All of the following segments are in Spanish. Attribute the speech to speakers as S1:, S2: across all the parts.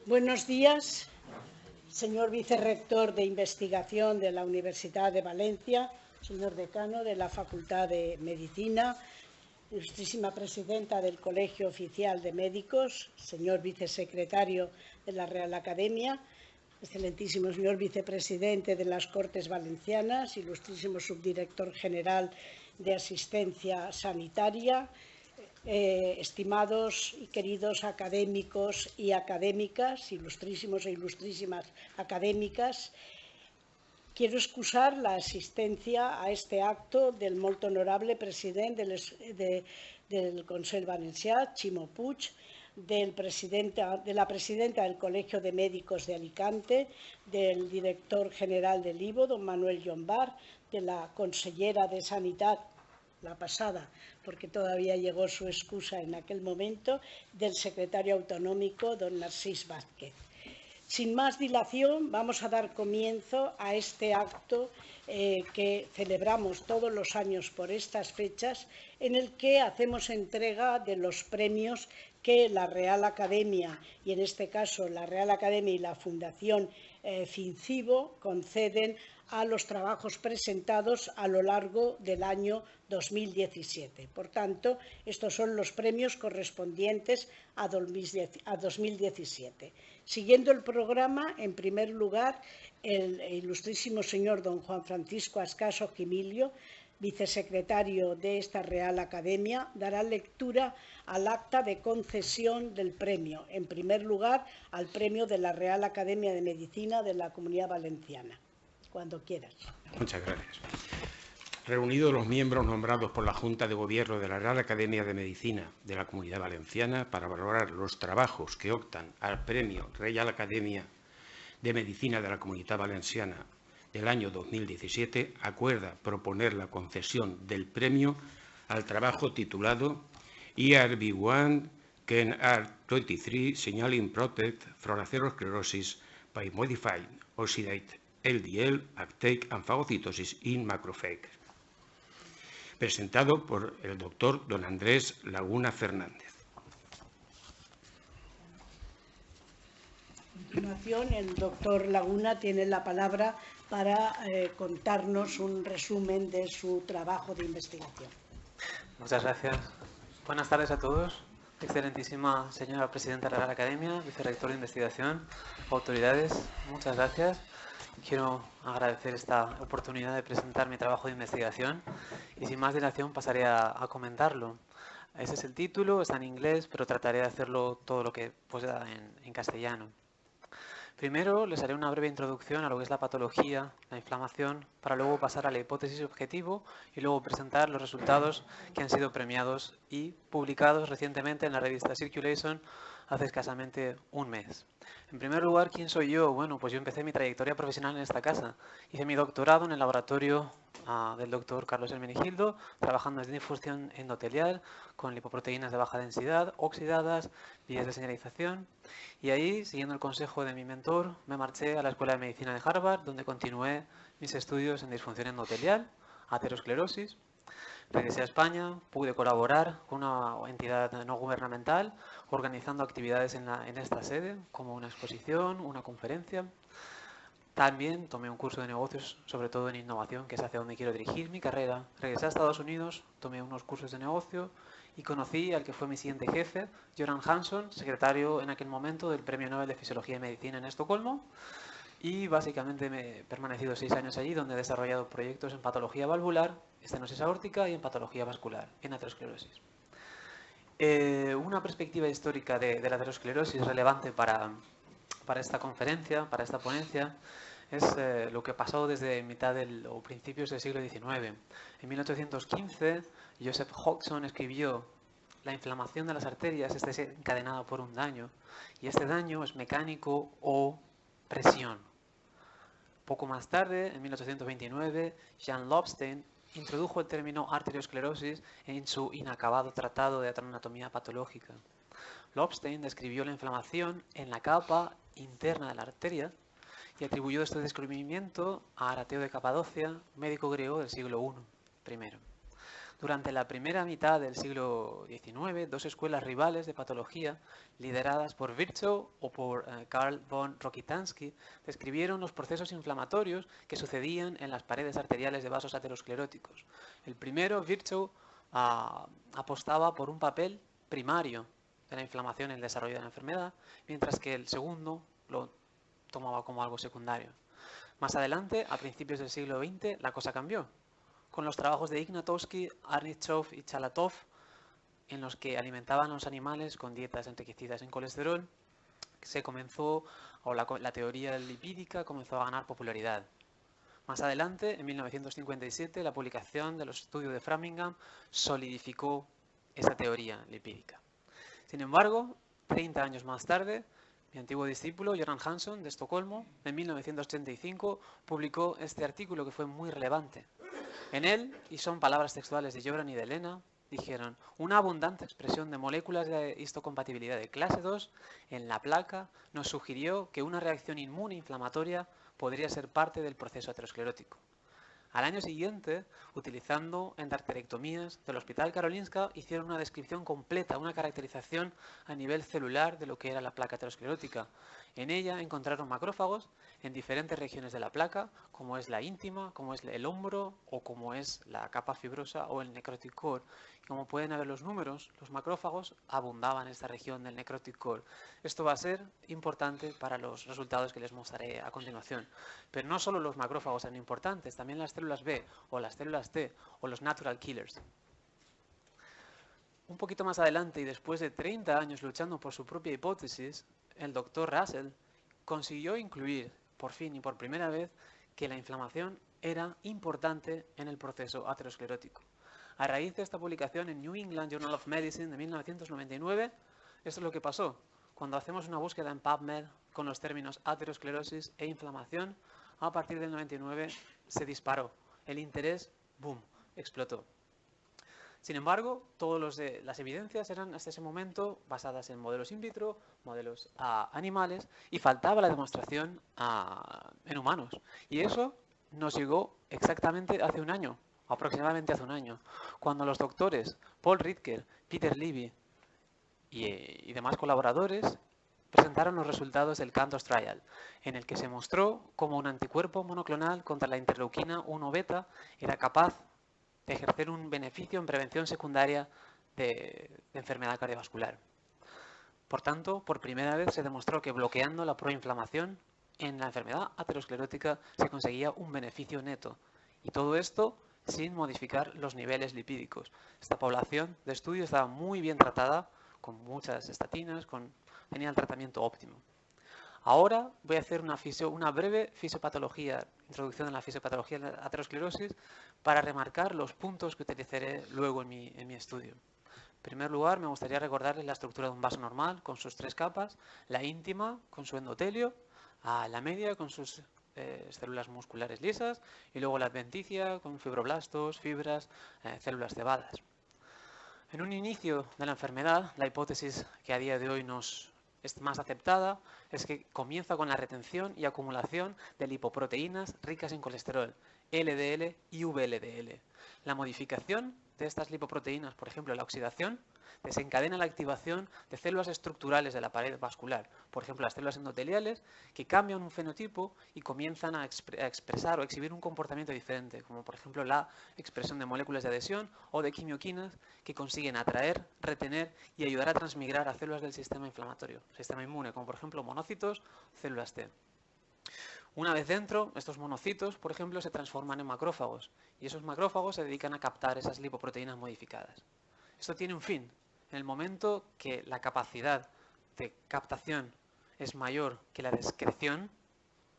S1: Buenos días, señor vicerrector de Investigación de la Universidad de Valencia, señor decano de la Facultad de Medicina, ilustrísima presidenta del Colegio Oficial de Médicos, señor vicesecretario de la Real Academia, excelentísimo señor vicepresidente de las Cortes Valencianas, ilustrísimo subdirector general de Asistencia Sanitaria, estimados y queridos académicos y académicas, ilustrísimos e ilustrísimas académicas, quiero excusar la asistencia a este acto del molt honorable president del Consell Valencià, Ximo Puig, de la presidenta del Colegio de Médicos de Alicante, del director general del IVO, don Manuel Llombart, de la consellera de Sanidad, la pasada, porque todavía llegó su excusa en aquel momento, del secretario autonómico, don Narcís Vázquez. Sin más dilación, vamos a dar comienzo a este acto que celebramos todos los años por estas fechas, en el que hacemos entrega de los premios que la Real Academia, y en este caso la Real Academia y la Fundación Fincibo, conceden a los trabajos presentados a lo largo del año 2017. Por tanto, estos son los premios correspondientes a 2017. Siguiendo el programa, en primer lugar, el ilustrísimo señor don Juan Francisco Ascaso Gimilio, vicesecretario de esta Real Academia, dará lectura al acta de concesión del premio, en primer lugar, al premio de la Real Academia de Medicina de la Comunidad Valenciana. Cuando quieras.
S2: Muchas gracias. Reunidos los miembros nombrados por la Junta de Gobierno de la Real Academia de Medicina de la Comunidad Valenciana para valorar los trabajos que optan al Premio Real Academia de Medicina de la Comunidad Valenciana del año 2017, acuerda proponer la concesión del premio al trabajo titulado ERB1 Can R23 Signaling Protect for Atherosclerosis by Modified Oxidate LDL Uptake and Phagocytosis in Macrophages, presentado por el doctor don Andrés Laguna Fernández.
S1: A continuación, el doctor Laguna tiene la palabra para contarnos un resumen de su trabajo de investigación.
S3: Muchas gracias. Buenas tardes a todos. Excelentísima señora presidenta de la Real Academia, vicerrector de investigación, autoridades, muchas gracias. Quiero agradecer esta oportunidad de presentar mi trabajo de investigación y sin más dilación pasaré a comentarlo. Ese es el título, está en inglés, pero trataré de hacerlo todo lo que pueda en castellano. Primero les haré una breve introducción a lo que es la patología, la inflamación, para luego pasar a la hipótesis objetivo y luego presentar los resultados que han sido premiados y publicados recientemente en la revista Circulation hace escasamente un mes. En primer lugar, ¿quién soy yo? Bueno, pues yo empecé mi trayectoria profesional en esta casa. Hice mi doctorado en el laboratorio del doctor Carlos Hermenegildo, trabajando en difusión endotelial con lipoproteínas de baja densidad, oxidadas, vías de señalización. Y ahí, siguiendo el consejo de mi mentor, me marché a la Escuela de Medicina de Harvard, donde continué mis estudios en disfunción endotelial, aterosclerosis. Regresé a España, pude colaborar con una entidad no gubernamental, organizando actividades en esta sede, como una exposición, una conferencia. También tomé un curso de negocios, sobre todo en innovación, que es hacia donde quiero dirigir mi carrera. Regresé a Estados Unidos, tomé unos cursos de negocio y conocí al que fue mi siguiente jefe, Göran Hansson, secretario en aquel momento del Premio Nobel de Fisiología y Medicina en Estocolmo. Y básicamente me he permanecido 6 años allí, donde he desarrollado proyectos en patología valvular, estenosis aórtica y en patología vascular, en aterosclerosis. Una perspectiva histórica de la aterosclerosis relevante para esta conferencia, para esta ponencia, es lo que pasó desde mitad o principios del siglo XIX. En 1815, Joseph Hodgson escribió: la inflamación de las arterias está encadenada por un daño, y este daño es mecánico o presión. Poco más tarde, en 1829, Jean Lobstein introdujo el término arteriosclerosis en su inacabado tratado de anatomía patológica. Lobstein describió la inflamación en la capa interna de la arteria y atribuyó este descubrimiento a Arateo de Capadocia, médico griego del siglo I. Durante la primera mitad del siglo XIX, dos escuelas rivales de patología, lideradas por Virchow o por Karl von Rokitansky, describieron los procesos inflamatorios que sucedían en las paredes arteriales de vasos ateroscleróticos. El primero, Virchow, apostaba por un papel primario de la inflamación en el desarrollo de la enfermedad, mientras que el segundo lo tomaba como algo secundario. Más adelante, a principios del siglo XX, la cosa cambió, con los trabajos de Ignatowski, Arnichov y Chalatov, en los que alimentaban a los animales con dietas enriquecidas en colesterol, la teoría lipídica comenzó a ganar popularidad. Más adelante, en 1957, la publicación de los estudios de Framingham solidificó esa teoría lipídica. Sin embargo, 30 años más tarde, mi antiguo discípulo, Göran Hansson, de Estocolmo, en 1985, publicó este artículo que fue muy relevante. En él, y son palabras textuales de Göran y de Elena, dijeron: una abundante expresión de moléculas de histocompatibilidad de clase 2 en la placa nos sugirió que una reacción inmune inflamatoria podría ser parte del proceso aterosclerótico. Al año siguiente, utilizando endarterectomías del Hospital Karolinska, hicieron una descripción completa, una caracterización a nivel celular de lo que era la placa aterosclerótica. En ella encontraron macrófagos en diferentes regiones de la placa, como es la íntima, como es el hombro o como es la capa fibrosa o el necrotic core. Y como pueden ver los números, los macrófagos abundaban en esta región del necrotic core. Esto va a ser importante para los resultados que les mostraré a continuación. Pero no solo los macrófagos eran importantes, también las células B o las células T o los natural killers. Un poquito más adelante y después de 30 años luchando por su propia hipótesis, el doctor Russell consiguió incluir, por fin y por primera vez, que la inflamación era importante en el proceso aterosclerótico. A raíz de esta publicación en New England Journal of Medicine de 1999, esto es lo que pasó. Cuando hacemos una búsqueda en PubMed con los términos aterosclerosis e inflamación, a partir del 99 se disparó. El interés, boom, explotó. Sin embargo, todas las evidencias eran hasta ese momento basadas en modelos in vitro, modelos animales, y faltaba la demostración en humanos. Y eso nos llegó exactamente hace un año, aproximadamente hace un año, cuando los doctores Paul Ridker, Peter Levy y demás colaboradores presentaron los resultados del CANTOS Trial, en el que se mostró cómo un anticuerpo monoclonal contra la interleuquina 1 beta era capaz de ejercer un beneficio en prevención secundaria de enfermedad cardiovascular. Por tanto, por primera vez se demostró que bloqueando la proinflamación en la enfermedad aterosclerótica se conseguía un beneficio neto. Y todo esto sin modificar los niveles lipídicos. Esta población de estudio estaba muy bien tratada, con muchas estatinas, tenía el tratamiento óptimo. Ahora voy a hacer una breve fisiopatología, introducción en la fisiopatología de la aterosclerosis, para remarcar los puntos que utilizaré luego en mi estudio. En primer lugar, me gustaría recordarles la estructura de un vaso normal con sus 3 capas: la íntima con su endotelio, la media con sus células musculares lisas y luego la adventicia con fibroblastos, fibras, células cebadas. En un inicio de la enfermedad, la hipótesis que a día de hoy es más aceptada es que comienza con la retención y acumulación de lipoproteínas ricas en colesterol, LDL y VLDL. La modificación de estas lipoproteínas, por ejemplo la oxidación, desencadena la activación de células estructurales de la pared vascular, por ejemplo las células endoteliales, que cambian un fenotipo y comienzan a expresar o exhibir un comportamiento diferente, como por ejemplo la expresión de moléculas de adhesión o de quimioquinas que consiguen atraer, retener y ayudar a transmigrar a células del sistema inflamatorio, sistema inmune, como por ejemplo monocitos, células T. Una vez dentro, estos monocitos, por ejemplo, se transforman en macrófagos y esos macrófagos se dedican a captar esas lipoproteínas modificadas. Esto tiene un fin. En el momento que la capacidad de captación es mayor que la de excreción,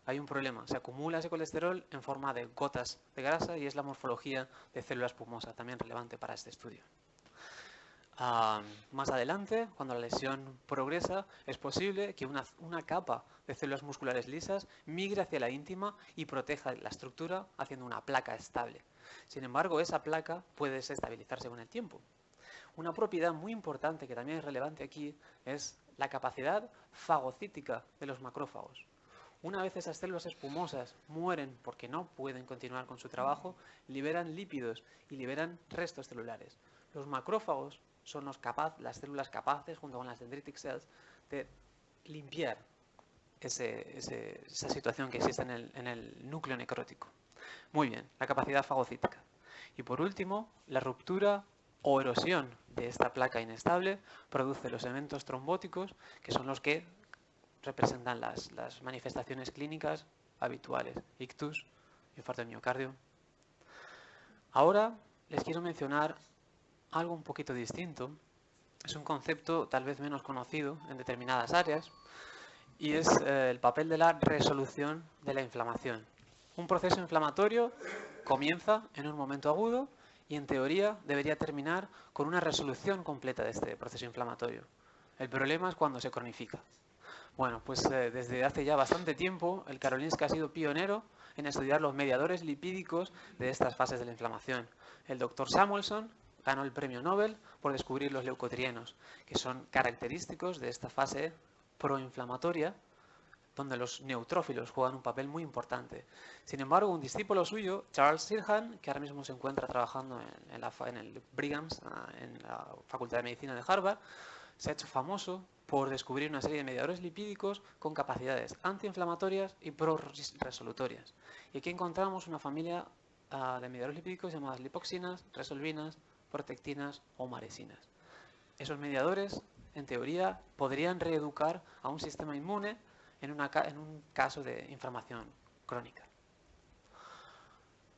S3: hay un problema. Se acumula ese colesterol en forma de gotas de grasa y es la morfología de célula espumosa, también relevante para este estudio. Más adelante, cuando la lesión progresa, es posible que una capa de células musculares lisas migre hacia la íntima y proteja la estructura haciendo una placa estable. Sin embargo, esa placa puede desestabilizarse con el tiempo. Una propiedad muy importante que también es relevante aquí es la capacidad fagocítica de los macrófagos. Una vez esas células espumosas mueren porque no pueden continuar con su trabajo, liberan lípidos y liberan restos celulares. Los macrófagos son las células capaces, junto con las dendritic cells, de limpiar esa situación que existe en el núcleo necrótico. Muy bien, la capacidad fagocítica. Y por último, la ruptura o erosión de esta placa inestable produce los eventos trombóticos, que son los que representan las manifestaciones clínicas habituales: ictus, infarto de miocardio. Ahora les quiero mencionar algo un poquito distinto. Es un concepto tal vez menos conocido en determinadas áreas, y es el papel de la resolución de la inflamación. Un proceso inflamatorio comienza en un momento agudo y en teoría debería terminar con una resolución completa de este proceso inflamatorio. El problema es cuando se cronifica. Bueno, pues desde hace ya bastante tiempo el Karolinska ha sido pionero en estudiar los mediadores lipídicos de estas fases de la inflamación. El doctor Samuelson ganó el premio Nobel por descubrir los leucotrienos, que son característicos de esta fase proinflamatoria, donde los neutrófilos juegan un papel muy importante. Sin embargo, un discípulo suyo, Charles Sirhan, que ahora mismo se encuentra trabajando en el Brighams, en la Facultad de Medicina de Harvard, se ha hecho famoso por descubrir una serie de mediadores lipídicos con capacidades antiinflamatorias y pro-resolutorias. Y aquí encontramos una familia de mediadores lipídicos llamadas lipoxinas, resolvinas, protectinas o maresinas. Esos mediadores, en teoría, podrían reeducar a un sistema inmune en un caso de inflamación crónica.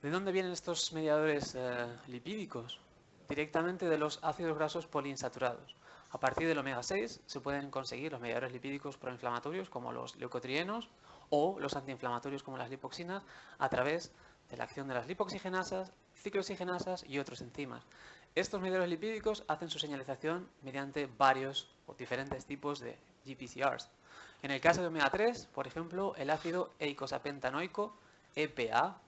S3: ¿De dónde vienen estos mediadores lipídicos? Directamente de los ácidos grasos poliinsaturados. A partir del omega 6 se pueden conseguir los mediadores lipídicos proinflamatorios como los leucotrienos o los antiinflamatorios como las lipoxinas a través de la acción de las lipoxigenasas, ciclooxigenasas y otros enzimas. Estos mediadores lipídicos hacen su señalización mediante varios o diferentes tipos de GPCRs. En el caso de omega 3, por ejemplo, el ácido eicosapentanoico, EPA,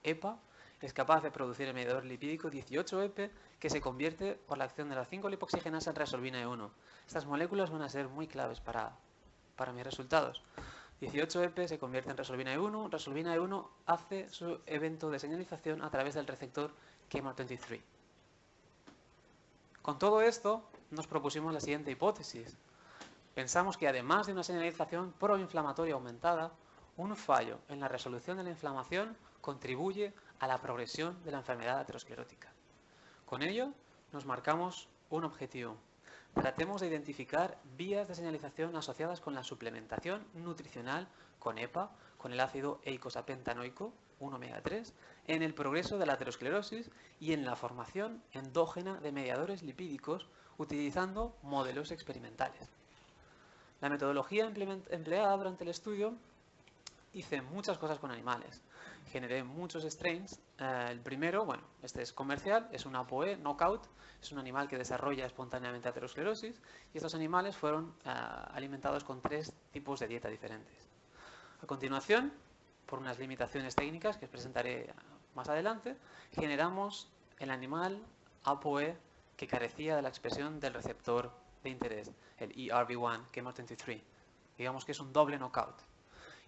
S3: es capaz de producir el mediador lipídico 18-EP, que se convierte por la acción de las 5 lipoxigenasas en resolvina E1. Estas moléculas van a ser muy claves para mis resultados. 18-EP se convierte en resolvina E1. Resolvina E1 hace su evento de señalización a través del receptor KMR23. Con todo esto, nos propusimos la siguiente hipótesis. Pensamos que además de una señalización proinflamatoria aumentada, un fallo en la resolución de la inflamación contribuye a la progresión de la enfermedad aterosclerótica. Con ello, nos marcamos un objetivo. Tratemos de identificar vías de señalización asociadas con la suplementación nutricional con EPA, con el ácido eicosapentanoico, 1 omega 3, en el progreso de la aterosclerosis y en la formación endógena de mediadores lipídicos utilizando modelos experimentales. La metodología empleada durante el estudio: hice muchas cosas con animales. Generé muchos strains. El primero, bueno, este es comercial, es un ApoE knockout, es un animal que desarrolla espontáneamente aterosclerosis, y estos animales fueron alimentados con 3 tipos de dieta diferentes. A continuación, por unas limitaciones técnicas que os presentaré más adelante, generamos el animal ApoE que carecía de la expresión del receptor de interés, el ERV1, KMR23. Digamos que es un doble knockout.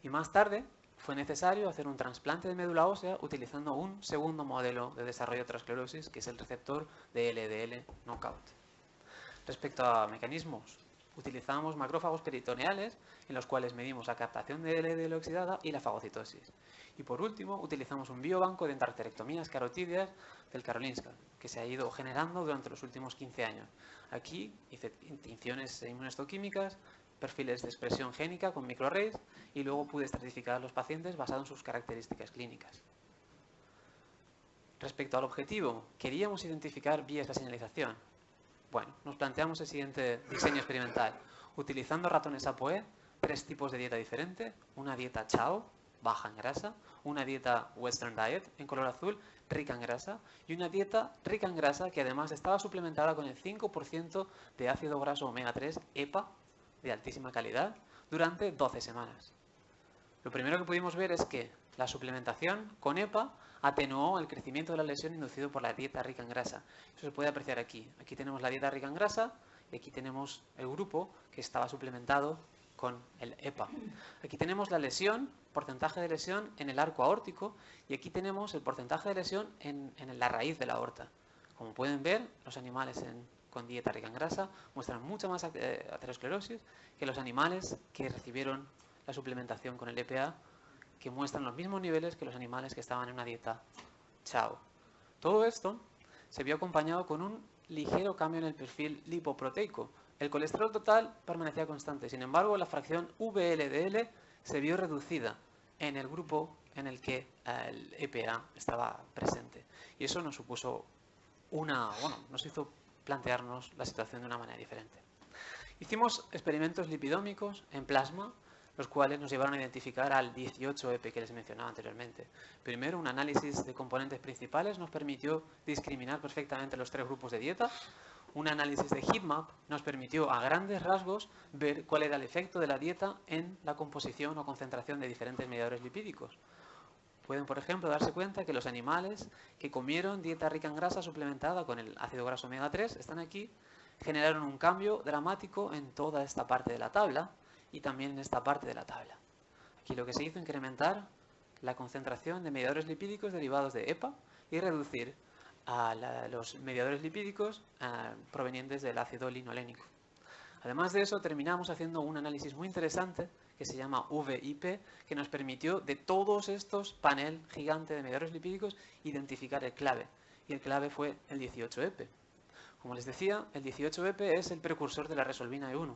S3: Y más tarde fue necesario hacer un trasplante de médula ósea utilizando un segundo modelo de desarrollo de aterosclerosis, que es el receptor de LDL knockout. Respecto a mecanismos, utilizamos macrófagos peritoneales en los cuales medimos la captación de LDL oxidada y la fagocitosis. Y por último, utilizamos un biobanco de endarterectomías carotídeas del Karolinska, que se ha ido generando durante los últimos 15 años. Aquí hice tinciones inmunohistoquímicas, perfiles de expresión génica con microarrays, y luego pude estratificar a los pacientes basado en sus características clínicas. Respecto al objetivo, queríamos identificar vías de señalización. Bueno, nos planteamos el siguiente diseño experimental. Utilizando ratones ApoE, 3 tipos de dieta diferente: una dieta Chow, baja en grasa; una dieta Western Diet, en color azul, rica en grasa; y una dieta rica en grasa que además estaba suplementada con el 5% de ácido graso omega 3 EPA de altísima calidad durante 12 semanas. Lo primero que pudimos ver es que la suplementación con EPA atenuó el crecimiento de la lesión inducido por la dieta rica en grasa. Eso se puede apreciar aquí. Aquí tenemos la dieta rica en grasa y aquí tenemos el grupo que estaba suplementado con el EPA. Aquí tenemos la lesión, porcentaje de lesión en el arco aórtico, y aquí tenemos el porcentaje de lesión en la raíz de la aorta. Como pueden ver, los animales con dieta rica en grasa muestran mucha más aterosclerosis que los animales que recibieron la suplementación con el EPA, que muestran los mismos niveles que los animales que estaban en una dieta chao. Todo esto se vio acompañado con un ligero cambio en el perfil lipoproteico. El colesterol total permanecía constante, sin embargo la fracción VLDL se vio reducida en el grupo en el que el EPA estaba presente. Y eso nos supuso nos hizo plantearnos la situación de una manera diferente. Hicimos experimentos lipidómicos en plasma, los cuales nos llevaron a identificar al 18EP que les mencionaba anteriormente. Primero, un análisis de componentes principales nos permitió discriminar perfectamente los 3 grupos de dieta. Un análisis de heatmap nos permitió a grandes rasgos ver cuál era el efecto de la dieta en la composición o concentración de diferentes mediadores lipídicos. Pueden, por ejemplo, darse cuenta que los animales que comieron dieta rica en grasa suplementada con el ácido graso omega 3, están aquí, generaron un cambio dramático en toda esta parte de la tabla y también en esta parte de la tabla. Aquí lo que se hizo es incrementar la concentración de mediadores lipídicos derivados de EPA y reducir a los mediadores lipídicos provenientes del ácido linolénico. Además de eso, terminamos haciendo un análisis muy interesante que se llama VIP, que nos permitió de todos estos panel gigante de mediadores lipídicos identificar el clave. Y el clave fue el 18EP. Como les decía, el 18EP es el precursor de la resolvina E1.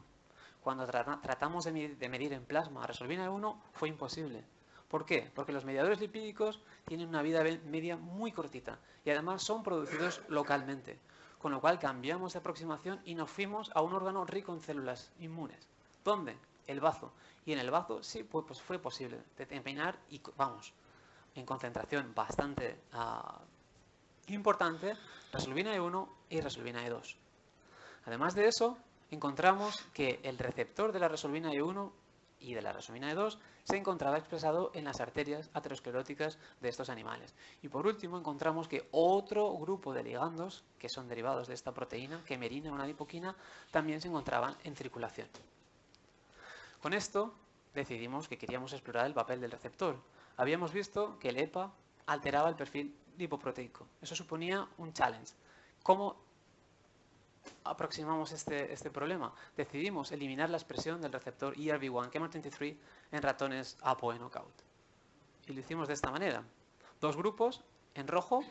S3: Cuando tratamos de medir en plasma resolvina E1 fue imposible. ¿Por qué? Porque los mediadores lipídicos tienen una vida media muy cortita y además son producidos localmente. Con lo cual cambiamos de aproximación y nos fuimos a un órgano rico en células inmunes. ¿Dónde? El bazo. Y en el bazo sí pues fue posible determinar, y vamos, en concentración bastante importante, resolvina E1 y resolvina E2. Además de eso, encontramos que el receptor de la resolvina E1 y de la resolvina E2 se encontraba expresado en las arterias ateroscleróticas de estos animales. Y por último encontramos que otro grupo de ligandos, que son derivados de esta proteína, quemerina o adipoquina, también se encontraban en circulación. Con esto decidimos que queríamos explorar el papel del receptor. Habíamos visto que el EPA alteraba el perfil lipoproteico. Eso suponía un challenge. ¿Cómo aproximamos este problema? Decidimos eliminar la expresión del receptor ERV1 KMR23 en ratones APOE knockout. Y lo hicimos de esta manera. 2 grupos, en rojo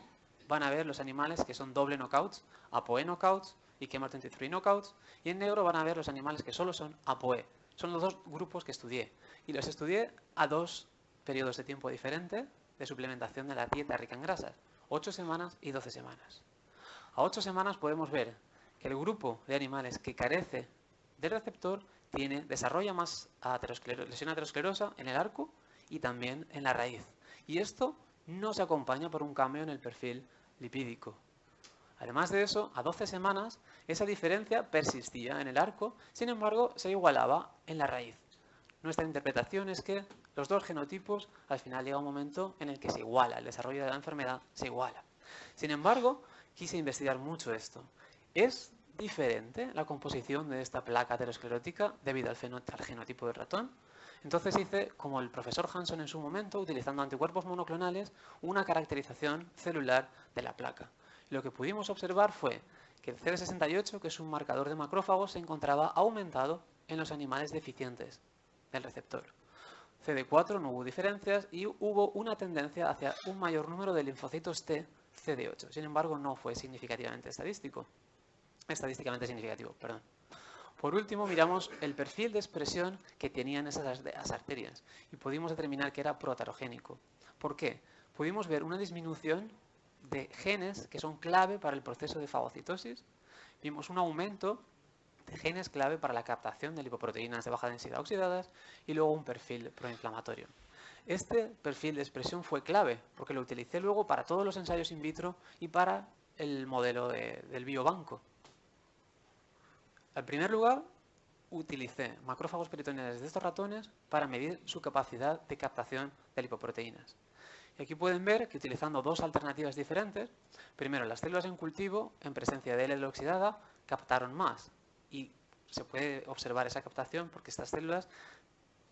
S3: van a ver los animales que son doble knockouts, APOE knockouts y KMR23 knockouts, y en negro van a ver los animales que solo son APOE. Son los 2 grupos que estudié, y los estudié a 2 periodos de tiempo diferentes de suplementación de la dieta rica en grasas, 8 semanas y 12 semanas. A 8 semanas podemos ver que el grupo de animales que carece del receptor desarrolla más lesión aterosclerosa en el arco y también en la raíz. Y esto no se acompaña por un cambio en el perfil lipídico. Además de eso, a 12 semanas, esa diferencia persistía en el arco, sin embargo, se igualaba en la raíz. Nuestra interpretación es que los 2 genotipos, al final llega un momento en el que se iguala, el desarrollo de la enfermedad se iguala. Sin embargo, quise investigar mucho esto. ¿Es diferente la composición de esta placa aterosclerótica debido al genotipo del ratón? Entonces hice, como el profesor Hanson en su momento, utilizando anticuerpos monoclonales, una caracterización celular de la placa. Lo que pudimos observar fue que el CD68, que es un marcador de macrófagos, se encontraba aumentado en los animales deficientes del receptor. CD4 no hubo diferencias y hubo una tendencia hacia un mayor número de linfocitos T CD8. Sin embargo, no fue estadísticamente significativo. Por último, miramos el perfil de expresión que tenían esas arterias y pudimos determinar que era proaterogénico. ¿Por qué? Pudimos ver una disminución de genes que son clave para el proceso de fagocitosis. Vimos un aumento de genes clave para la captación de lipoproteínas de baja densidad oxidadas y luego un perfil proinflamatorio. Este perfil de expresión fue clave porque lo utilicé luego para todos los ensayos in vitro y para el modelo del biobanco. En primer lugar, utilicé macrófagos peritoneales de estos ratones para medir su capacidad de captación de lipoproteínas. Y aquí pueden ver que utilizando 2 alternativas diferentes, primero las células en cultivo, en presencia de LDL oxidada, captaron más y se puede observar esa captación porque estas células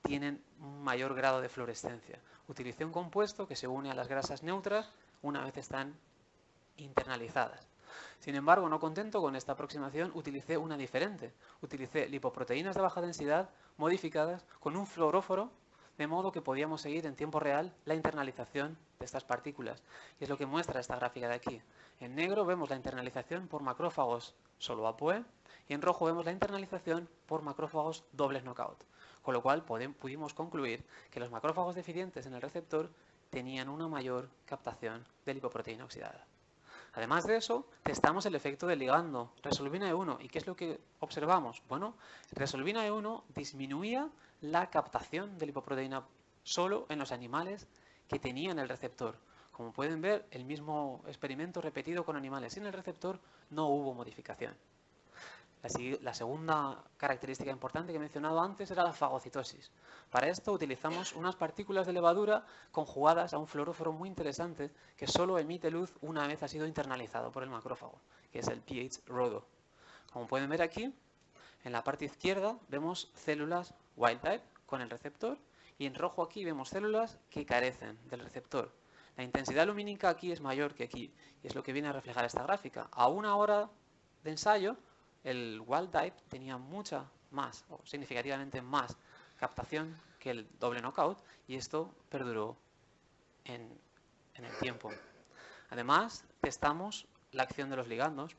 S3: tienen un mayor grado de fluorescencia. Utilicé un compuesto que se une a las grasas neutras una vez están internalizadas. Sin embargo, no contento con esta aproximación, utilicé una diferente. Utilicé lipoproteínas de baja densidad modificadas con un fluoróforo, de modo que podíamos seguir en tiempo real la internalización de estas partículas. Y es lo que muestra esta gráfica de aquí. En negro vemos la internalización por macrófagos solo ApoE y en rojo vemos la internalización por macrófagos dobles knockout. Con lo cual pudimos concluir que los macrófagos deficientes en el receptor tenían una mayor captación de lipoproteína oxidada. Además de eso, testamos el efecto del ligando, resolvina E1. ¿Y qué es lo que observamos? Bueno, resolvina E1 disminuía la captación de lipoproteína solo en los animales que tenían el receptor. Como pueden ver, el mismo experimento repetido con animales sin el receptor no hubo modificación. La segunda característica importante que he mencionado antes era la fagocitosis. Para esto utilizamos unas partículas de levadura conjugadas a un fluoróforo muy interesante que solo emite luz una vez ha sido internalizado por el macrófago, que es el pH-RODO. Como pueden ver aquí, en la parte izquierda vemos células wild type con el receptor y en rojo aquí vemos células que carecen del receptor. La intensidad lumínica aquí es mayor que aquí y es lo que viene a reflejar esta gráfica. A 1 hora de ensayo, el wild type tenía mucha más, o significativamente más, captación que el doble knockout y esto perduró en el tiempo. Además, testamos la acción de los ligandos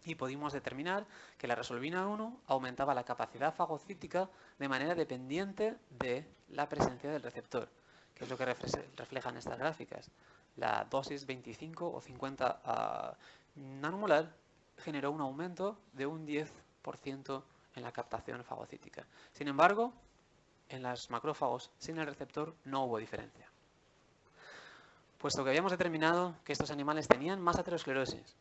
S3: y pudimos determinar que la resolvina 1 aumentaba la capacidad fagocítica de manera dependiente de la presencia del receptor, que es lo que reflejan estas gráficas. La dosis 25 o 50 nanomolar generó un aumento de un 10% en la captación fagocítica. Sin embargo, en los macrófagos sin el receptor no hubo diferencia. Puesto que habíamos determinado que estos animales tenían más aterosclerosis,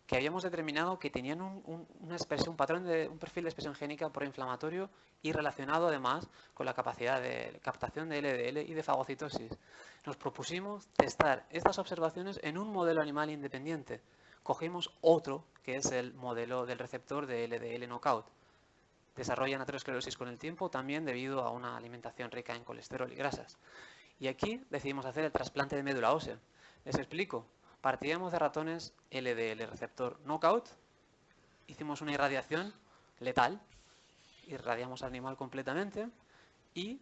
S3: que habíamos determinado que tenían un perfil de expresión génica proinflamatorio y relacionado además con la capacidad de captación de LDL y de fagocitosis, nos propusimos testar estas observaciones en un modelo animal independiente. Cogimos otro, que es el modelo del receptor de LDL knockout. Desarrollan aterosclerosis con el tiempo también debido a una alimentación rica en colesterol y grasas. Y aquí decidimos hacer el trasplante de médula ósea. Les explico. Partíamos de ratones LDL receptor knockout, hicimos una irradiación letal, irradiamos al animal completamente y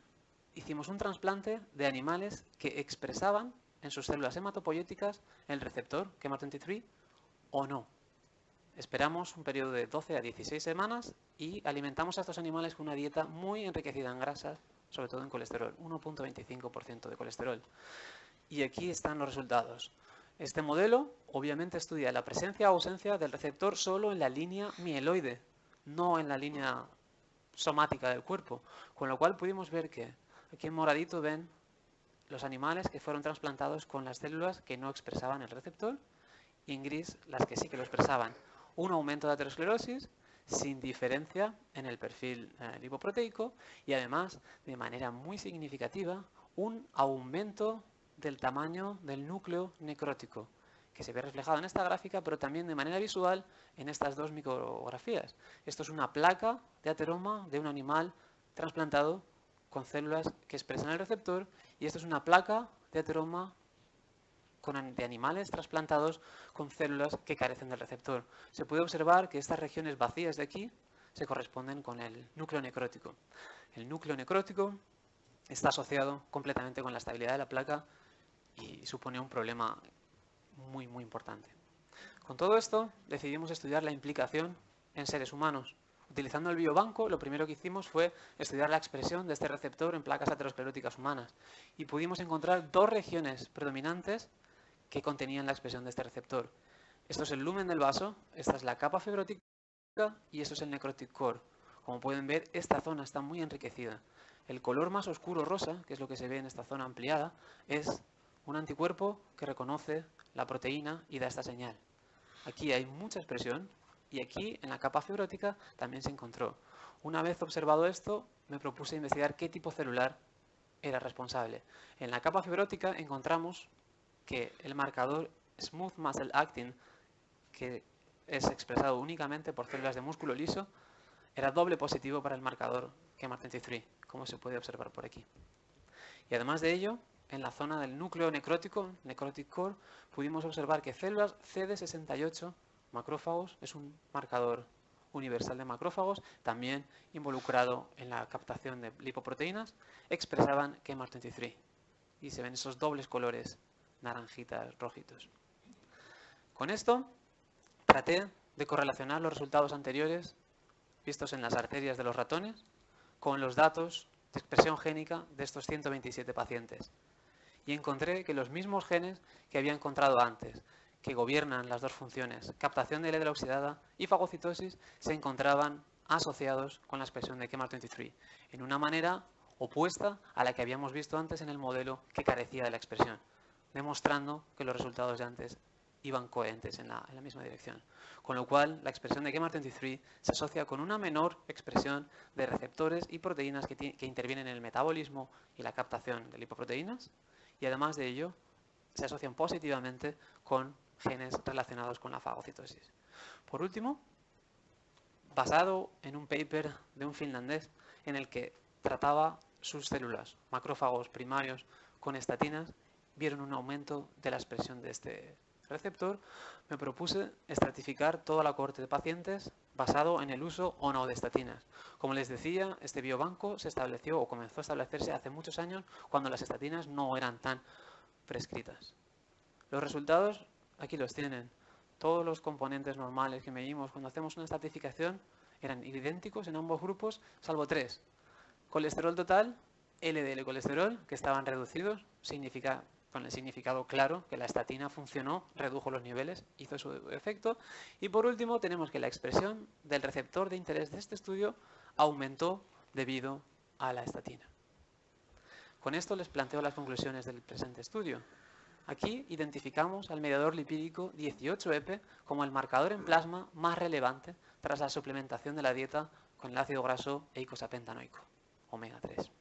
S3: hicimos un trasplante de animales que expresaban en sus células hematopoyéticas el receptor KEMA23 o no. Esperamos un periodo de 12 a 16 semanas y alimentamos a estos animales con una dieta muy enriquecida en grasas, sobre todo en colesterol, 1.25% de colesterol. Y aquí están los resultados. Este modelo obviamente estudia la presencia o ausencia del receptor solo en la línea mieloide, no en la línea somática del cuerpo, con lo cual pudimos ver que aquí en moradito ven los animales que fueron trasplantados con las células que no expresaban el receptor y en gris las que sí que lo expresaban. Un aumento de aterosclerosis sin diferencia en el perfil lipoproteico y además de manera muy significativa un aumento del tamaño del núcleo necrótico que se ve reflejado en esta gráfica pero también de manera visual en estas dos micrografías. Esto es una placa de ateroma de un animal trasplantado con células que expresan el receptor y esto es una placa de ateroma de animales trasplantados con células que carecen del receptor. Se puede observar que estas regiones vacías de aquí se corresponden con el núcleo necrótico. El núcleo necrótico está asociado completamente con la estabilidad de la placa y supone un problema muy importante. Con todo esto decidimos estudiar la implicación en seres humanos. Utilizando el biobanco, lo primero que hicimos fue estudiar la expresión de este receptor en placas ateroscleróticas humanas y pudimos encontrar dos regiones predominantes que contenían la expresión de este receptor. Esto es el lumen del vaso, esta es la capa fibrótica y esto es el necrotic core. Como pueden ver, esta zona está muy enriquecida. El color más oscuro rosa, que es lo que se ve en esta zona ampliada, es un anticuerpo que reconoce la proteína y da esta señal. Aquí hay mucha expresión y aquí en la capa fibrótica también se encontró. Una vez observado esto, me propuse investigar qué tipo celular era responsable. En la capa fibrótica encontramos que el marcador Smooth Muscle Actin, que es expresado únicamente por células de músculo liso, era doble positivo para el marcador KMART23, como se puede observar por aquí. Y además de ello, en la zona del núcleo necrótico, Necrotic Core, pudimos observar que células CD68 macrófagos, es un marcador universal de macrófagos, también involucrado en la captación de lipoproteínas, expresaban KMART23. Y se ven esos dobles colores naranjitas, rojitos. Con esto, traté de correlacionar los resultados anteriores vistos en las arterias de los ratones con los datos de expresión génica de estos 127 pacientes. Y encontré que los mismos genes que había encontrado antes, que gobiernan las dos funciones, captación de LDL oxidada y fagocitosis, se encontraban asociados con la expresión de KMART23, en una manera opuesta a la que habíamos visto antes en el modelo que carecía de la expresión, demostrando que los resultados de antes iban coherentes en la misma dirección. Con lo cual, la expresión de KMART23 se asocia con una menor expresión de receptores y proteínas que intervienen en el metabolismo y la captación de lipoproteínas, y además de ello, se asocian positivamente con genes relacionados con la fagocitosis. Por último, basado en un paper de un finlandés en el que trataba sus células, macrófagos primarios con estatinas, vieron un aumento de la expresión de este receptor, me propuse estratificar toda la cohorte de pacientes basado en el uso o no de estatinas. Como les decía, este biobanco se estableció o comenzó a establecerse hace muchos años cuando las estatinas no eran tan prescritas. Los resultados aquí los tienen. Todos los componentes normales que medimos cuando hacemos una estratificación eran idénticos en ambos grupos, salvo 3. Colesterol total, LDL colesterol, que estaban reducidos, significa con el significado claro que la estatina funcionó, redujo los niveles, hizo su efecto. Y por último tenemos que la expresión del receptor de interés de este estudio aumentó debido a la estatina. Con esto les planteo las conclusiones del presente estudio. Aquí identificamos al mediador lipídico 18-EP como el marcador en plasma más relevante tras la suplementación de la dieta con el ácido graso eicosapentanoico, omega 3.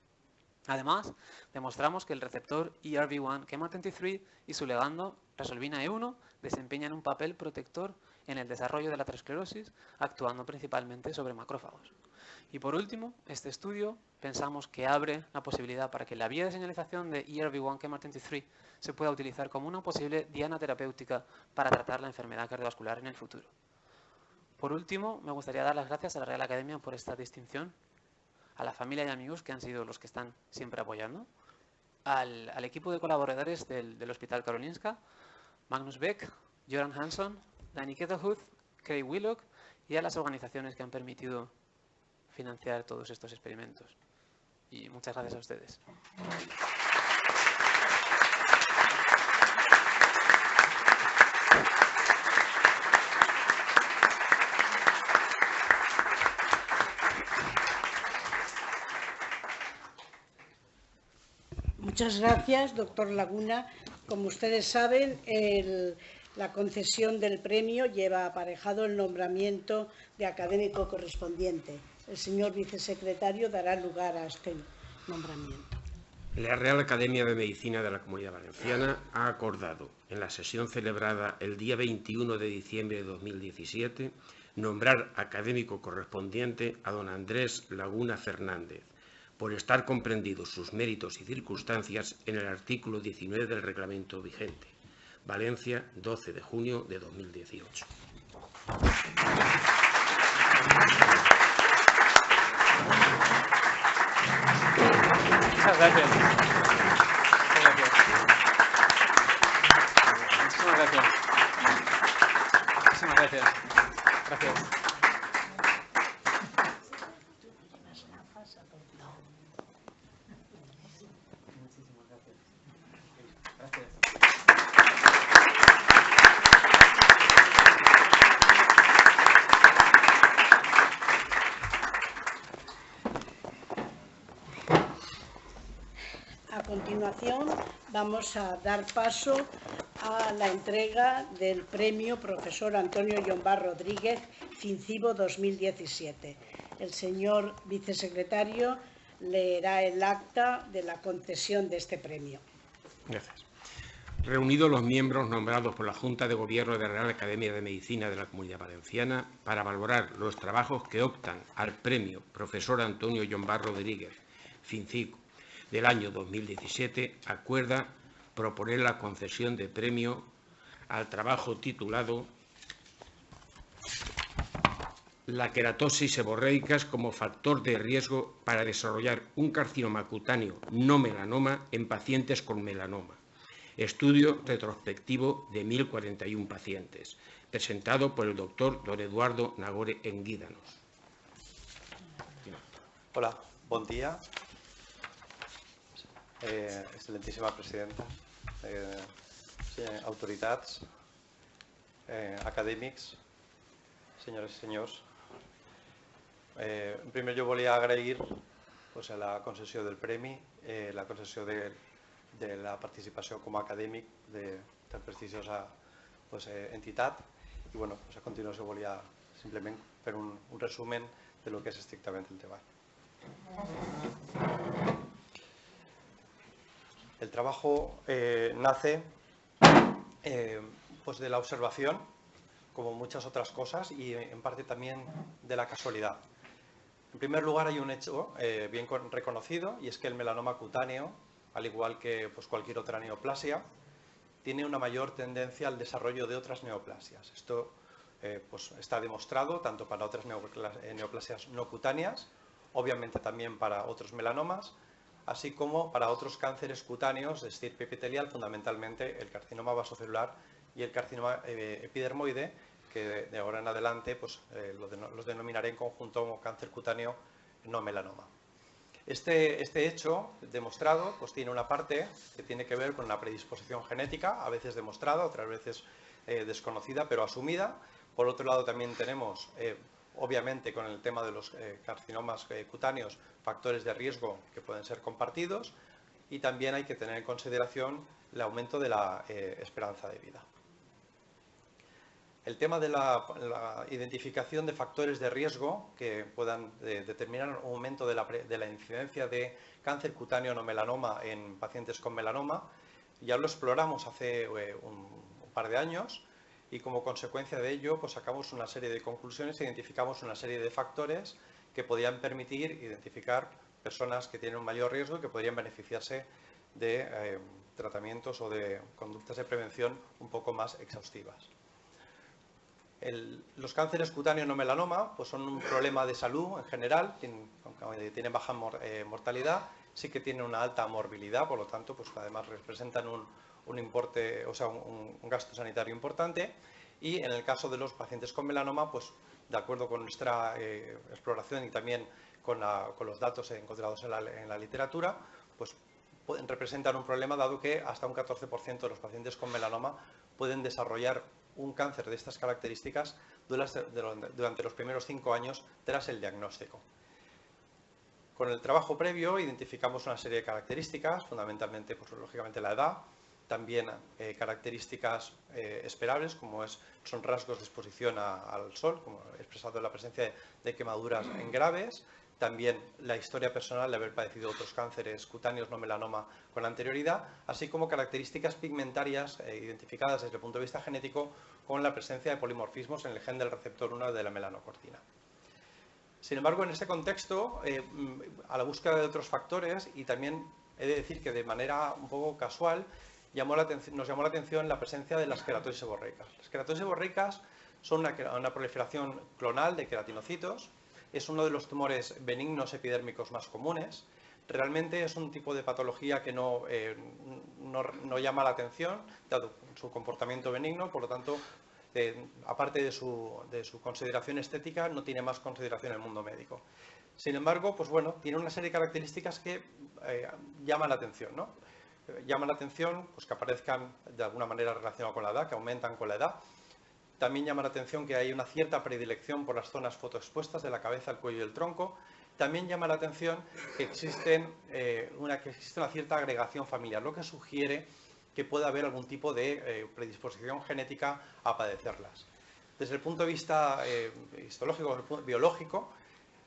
S3: Además, demostramos que el receptor ERV1 KMART23 y su ligando resolvina E1 desempeñan un papel protector en el desarrollo de la aterosclerosis, actuando principalmente sobre macrófagos. Y por último, este estudio pensamos que abre la posibilidad para que la vía de señalización de ERV1 KMART23 se pueda utilizar como una posible diana terapéutica para tratar la enfermedad cardiovascular en el futuro. Por último, me gustaría dar las gracias a la Real Academia por esta distinción, a la familia y amigos que han sido los que están siempre apoyando, al equipo de colaboradores del Hospital Karolinska, Magnus Beck, Göran Hansson, Danny Ketelhuth, Craig Willock y a las organizaciones que han permitido financiar todos estos experimentos. Y muchas gracias a ustedes.
S1: Muchas gracias, doctor Laguna. Como ustedes saben, la concesión del premio lleva aparejado el nombramiento de académico correspondiente. El señor vicesecretario dará lugar a este nombramiento.
S2: La Real Academia de Medicina de la Comunidad Valenciana ha acordado, en la sesión celebrada el día 21 de diciembre de 2017, nombrar académico correspondiente a don Andrés Laguna Fernández, por estar comprendidos sus méritos y circunstancias en el artículo 19 del reglamento vigente. Valencia, 12 de junio de 2018.
S3: Muchas gracias. Muchísimas gracias. Muchísimas gracias. Gracias.
S1: A continuación, vamos a dar paso a la entrega del premio Profesor Antonio Llombart Rodríguez Fincibo 2017. El señor vicesecretario leerá el acta de la concesión de este premio.
S2: Gracias. Reunidos los miembros nombrados por la Junta de Gobierno de la Real Academia de Medicina de la Comunidad Valenciana para valorar los trabajos que optan al premio Profesor Antonio Llombart Rodríguez, FINCIC, del año 2017, acuerda proponer la concesión de premio al trabajo titulado La queratosis seborreicas como factor de riesgo para desarrollar un carcinoma cutáneo no melanoma en pacientes con melanoma. Estudio retrospectivo de 1.041 pacientes, presentado por el doctor don Eduardo Nagore Enguídanos.
S4: Hola, bon dia. Excelentíssima presidenta, autoritats, acadèmics, senyores i senyors. En primer lloc volia agrair la concessió del premi, la concessió de la participació com a acadèmic de tan prestigiosa entitat i a continuació volia simplement fer un resumen de lo que és estrictament el debat. El trabajo nace de la observación, como muchas otras cosas, y en parte también de la casualidad. En primer lugar, hay un hecho bien reconocido, y es que el melanoma cutáneo, al igual que cualquier otra neoplasia, tiene una mayor tendencia al desarrollo de otras neoplasias. Esto está demostrado tanto para otras neoplasias no cutáneas, obviamente también para otros melanomas, así como para otros cánceres cutáneos de estirpe epitelial, fundamentalmente el carcinoma vasocelular y el carcinoma epidermoide, que de ahora en adelante los denominaré en conjunto como cáncer cutáneo no melanoma. Este hecho demostrado tiene una parte que tiene que ver con una predisposición genética, a veces demostrada, otras veces desconocida, pero asumida. Por otro lado, también tenemos, obviamente, con el tema de los carcinomas cutáneos, factores de riesgo que pueden ser compartidos, y también hay que tener en consideración el aumento de la esperanza de vida. El tema de la identificación de factores de riesgo que puedan determinar un aumento de la incidencia de cáncer cutáneo no melanoma en pacientes con melanoma, ya lo exploramos hace un par de años y como consecuencia de ello sacamos una serie de conclusiones e identificamos una serie de factores que podían permitir identificar personas que tienen un mayor riesgo y que podrían beneficiarse de tratamientos o de conductas de prevención un poco más exhaustivas. Los cánceres cutáneos no melanoma son un problema de salud en general, aunque tienen baja mortalidad, sí que tienen una alta morbilidad, por lo tanto además representan un importe, o sea, un gasto sanitario importante, y en el caso de los pacientes con melanoma, de acuerdo con nuestra exploración y también con los datos encontrados en la literatura, representan un problema dado que hasta un 14% de los pacientes con melanoma pueden desarrollar un cáncer de estas características durante los primeros 5 años tras el diagnóstico. Con el trabajo previo identificamos una serie de características, fundamentalmente, lógicamente la edad, también características esperables, como son rasgos de exposición al sol, como expresado en la presencia de quemaduras en graves, también la historia personal de haber padecido otros cánceres cutáneos no melanoma con anterioridad, así como características pigmentarias identificadas desde el punto de vista genético con la presencia de polimorfismos en el gen del receptor 1 de la melanocortina. Sin embargo, en este contexto, a la búsqueda de otros factores, y también he de decir que de manera un poco casual, nos llamó la atención la presencia de las queratosis seborreicas. Las queratosis seborreicas son una proliferación clonal de queratinocitos. Es uno de los tumores benignos epidérmicos más comunes. Realmente es un tipo de patología que no llama la atención, dado su comportamiento benigno, por lo tanto, aparte de su consideración estética, no tiene más consideración en el mundo médico. Sin embargo, tiene una serie de características que llaman la atención, ¿no? Llama la atención que aparezcan de alguna manera relacionadas con la edad, que aumentan con la edad. También llama la atención que hay una cierta predilección por las zonas fotoexpuestas de la cabeza, el cuello y el tronco. También llama la atención que existe una cierta agregación familiar, lo que sugiere que pueda haber algún tipo de predisposición genética a padecerlas. Desde el punto de vista histológico, biológico,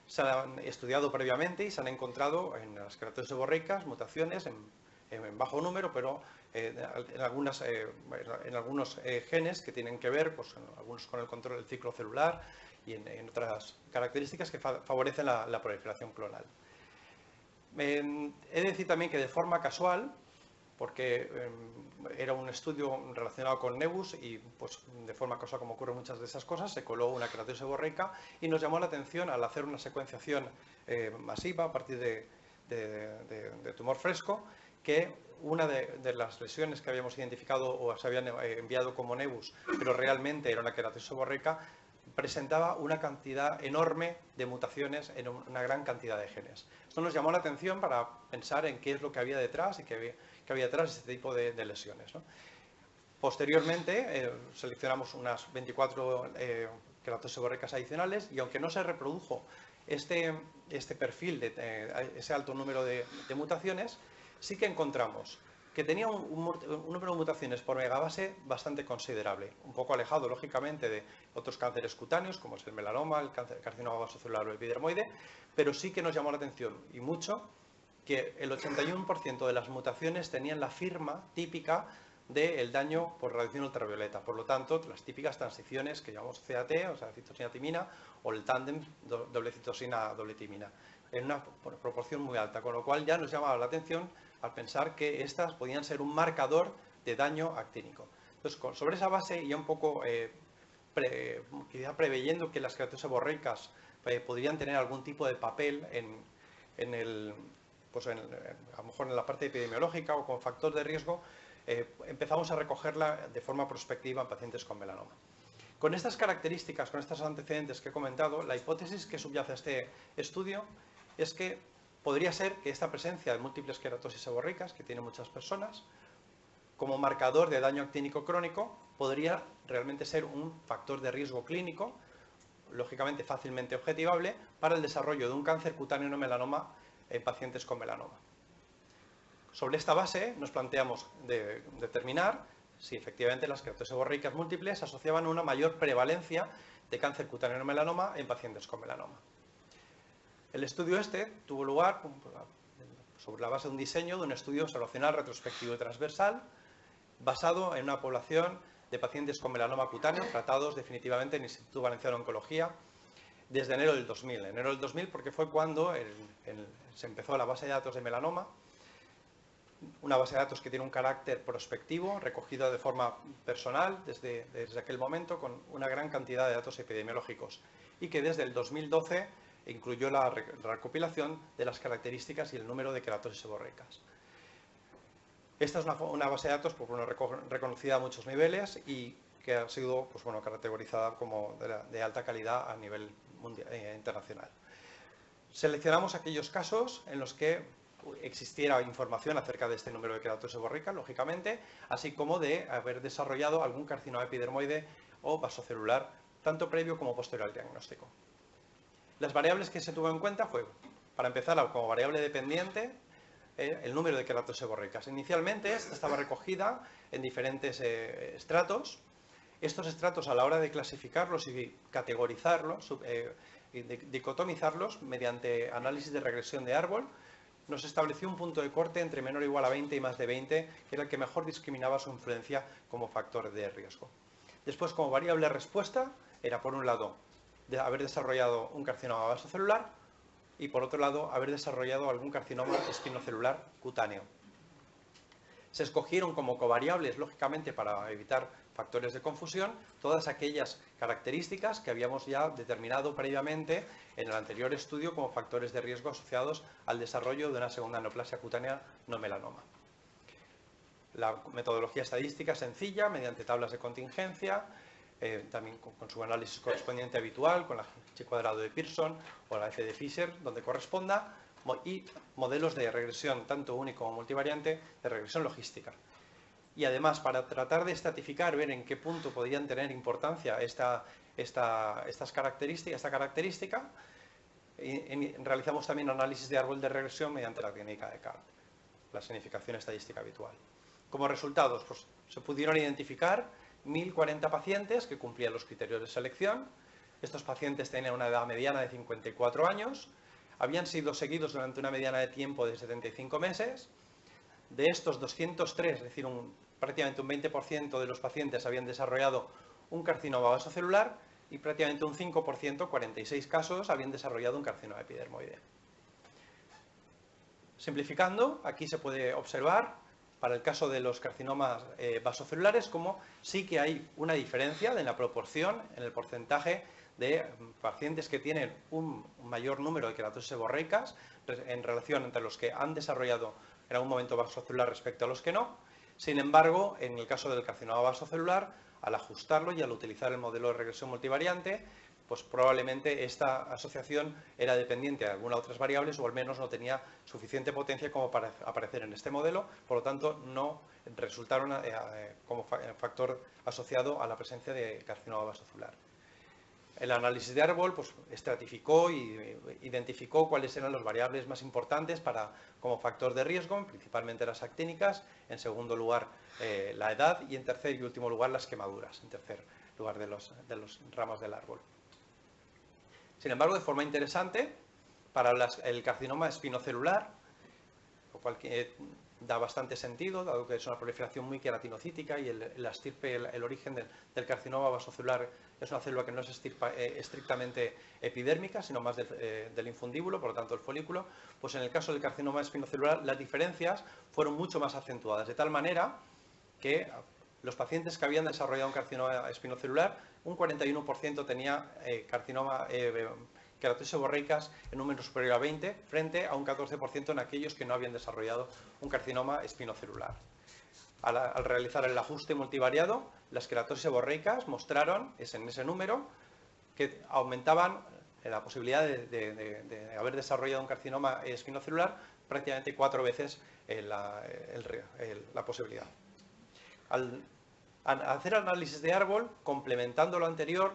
S4: se han estudiado previamente y se han encontrado en las queratosis seborreicas mutaciones en en bajo número, pero en algunos genes que tienen que ver, pues, algunos con el control del ciclo celular y en otras características que favorecen la proliferación clonal. He de decir también que de forma casual, porque era un estudio relacionado con Nevus y pues, de forma casual, como ocurren muchas de esas cosas, se coló una queratosis seborreica y nos llamó la atención al hacer una secuenciación masiva a partir de tumor fresco, que una de las lesiones que habíamos identificado o se habían enviado como Nevus, pero realmente era una queratosis seborreica, presentaba una cantidad enorme de mutaciones en una gran cantidad de genes. Esto nos llamó la atención para pensar en qué es lo que había detrás y qué había detrás de este tipo de lesiones, ¿no? Posteriormente seleccionamos unas 24 queratosis seborreicas adicionales y aunque no se reprodujo este perfil de ese alto número de mutaciones, sí que encontramos que tenía un número de mutaciones por megabase bastante considerable, un poco alejado, lógicamente, de otros cánceres cutáneos, como es el melanoma, el carcinoma vasocelular o epidermoide, pero sí que nos llamó la atención, y mucho, que el 81% de las mutaciones tenían la firma típica del daño por radiación ultravioleta. Por lo tanto, las típicas transiciones que llamamos CAT, o sea, citosina-timina, o el tándem doble citosina-doble timina, en una proporción muy alta, con lo cual ya nos llamaba la atención al pensar que estas podían ser un marcador de daño actínico. Entonces, sobre esa base, ya un poco quizá preveyendo que las queratosis seborreicas podrían tener algún tipo de papel a lo mejor en la parte epidemiológica o con factor de riesgo, empezamos a recogerla de forma prospectiva en pacientes con melanoma. Con estas características, con estos antecedentes que he comentado, la hipótesis que subyace a este estudio es que podría ser que esta presencia de múltiples queratosis seborreicas, que tienen muchas personas, como marcador de daño actínico crónico, podría realmente ser un factor de riesgo clínico, lógicamente fácilmente objetivable, para el desarrollo de un cáncer cutáneo no melanoma en pacientes con melanoma. Sobre esta base nos planteamos determinar si efectivamente las queratosis seborreicas múltiples asociaban una mayor prevalencia de cáncer cutáneo no melanoma en pacientes con melanoma. El estudio tuvo lugar sobre la base de un diseño de un estudio observacional retrospectivo y transversal basado en una población de pacientes con melanoma cutáneo tratados definitivamente en el Instituto Valenciano de Oncología desde enero del 2000. Enero del 2000 porque fue cuando se empezó la base de datos de melanoma, una base de datos que tiene un carácter prospectivo, recogida de forma personal desde aquel momento con una gran cantidad de datos epidemiológicos y que desde el 2012 incluyó la recopilación de las características y el número de queratosis seborreicas. Esta es una base de datos reconocida a muchos niveles y que ha sido categorizada como de alta calidad a nivel internacional. Seleccionamos aquellos casos en los que existiera información acerca de este número de queratosis seborreicas, lógicamente, así como de haber desarrollado algún carcinoma epidermoide o vasocelular, tanto previo como posterior al diagnóstico. Las variables que se tuvo en cuenta fue, para empezar, como variable dependiente, el número de queratosis seborreicas. Inicialmente esta estaba recogida en diferentes estratos. Estos estratos, a la hora de clasificarlos y categorizarlos, y dicotomizarlos mediante análisis de regresión de árbol, nos estableció un punto de corte entre menor o igual a 20 y más de 20, que era el que mejor discriminaba su influencia como factor de riesgo. Después, como variable respuesta, era por un lado de haber desarrollado un carcinoma vasocelular y por otro lado haber desarrollado algún carcinoma espinocelular cutáneo. Se escogieron como covariables, lógicamente, para evitar factores de confusión, todas aquellas características que habíamos ya determinado previamente en el anterior estudio como factores de riesgo asociados al desarrollo de una segunda neoplasia cutánea no melanoma. La metodología estadística sencilla, mediante tablas de contingencia, también con su análisis correspondiente habitual, con la H cuadrado de Pearson o la F de Fisher, donde corresponda, y modelos de regresión tanto único como multivariante de regresión logística. Y además, para tratar de estratificar, ver en qué punto podrían tener importancia esta característica, realizamos también análisis de árbol de regresión mediante la técnica de CART, la significación estadística habitual. Como resultados, pues, se pudieron identificar 1.040 pacientes que cumplían los criterios de selección. Estos pacientes tenían una edad mediana de 54 años, habían sido seguidos durante una mediana de tiempo de 75 meses. De estos 203, es decir, prácticamente un 20% de los pacientes habían desarrollado un carcinoma vasocelular y prácticamente un 5%, 46 casos, habían desarrollado un carcinoma epidermoide. Simplificando, aquí se puede observar, para el caso de los carcinomas vasocelulares, como sí que hay una diferencia en la proporción, en el porcentaje de pacientes que tienen un mayor número de queratosis seborreicas en relación entre los que han desarrollado en algún momento vasocelular respecto a los que no. Sin embargo, en el caso del carcinoma vasocelular, al ajustarlo y al utilizar el modelo de regresión multivariante, pues probablemente esta asociación era dependiente de algunas otras variables o al menos no tenía suficiente potencia como para aparecer en este modelo, por lo tanto no resultaron como factor asociado a la presencia de carcinoma vasocelular. El análisis de árbol pues, estratificó e identificó cuáles eran las variables más importantes como factor de riesgo, principalmente las actínicas, en segundo lugar la edad y en tercer y último lugar las quemaduras, en tercer lugar de los ramos del árbol. Sin embargo, de forma interesante, para el carcinoma espinocelular, lo cual da bastante sentido, dado que es una proliferación muy queratinocítica y la estirpe, el origen del carcinoma vasocelular es una célula que no es estrictamente epidérmica, sino más del infundíbulo, por lo tanto el folículo, pues en el caso del carcinoma espinocelular las diferencias fueron mucho más acentuadas, de tal manera que los pacientes que habían desarrollado un carcinoma espinocelular, un 41% tenía queratosis seborreicas en número superior a 20, frente a un 14% en aquellos que no habían desarrollado un carcinoma espinocelular. Al realizar el ajuste multivariado, las queratosis seborreicas mostraron, en ese número, que aumentaban la posibilidad de haber desarrollado un carcinoma espinocelular prácticamente 4 veces la posibilidad. Al hacer análisis de árbol, complementando lo anterior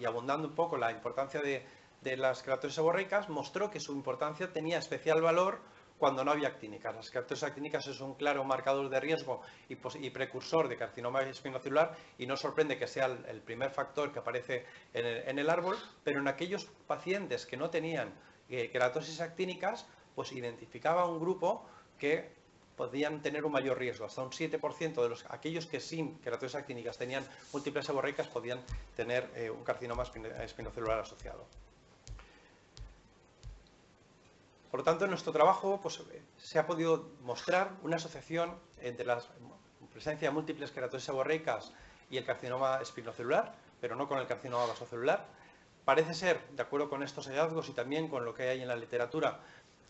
S4: y abundando un poco la importancia de las queratosis seborreicas, mostró que su importancia tenía especial valor cuando no había actínicas. Las queratosis actínicas es un claro marcador de riesgo y precursor de carcinoma espinocelular y no sorprende que sea el primer factor que aparece en el árbol, pero en aquellos pacientes que no tenían queratosis actínicas, pues identificaba un grupo que podían tener un mayor riesgo. Hasta un 7% de aquellos que sin queratosis actínicas tenían múltiples seborreicas podían tener un carcinoma espinocelular asociado. Por lo tanto, en nuestro trabajo pues, se ha podido mostrar una asociación entre la presencia de múltiples queratosis seborreicas y el carcinoma espinocelular, pero no con el carcinoma vasocelular. Parece ser, de acuerdo con estos hallazgos y también con lo que hay en la literatura,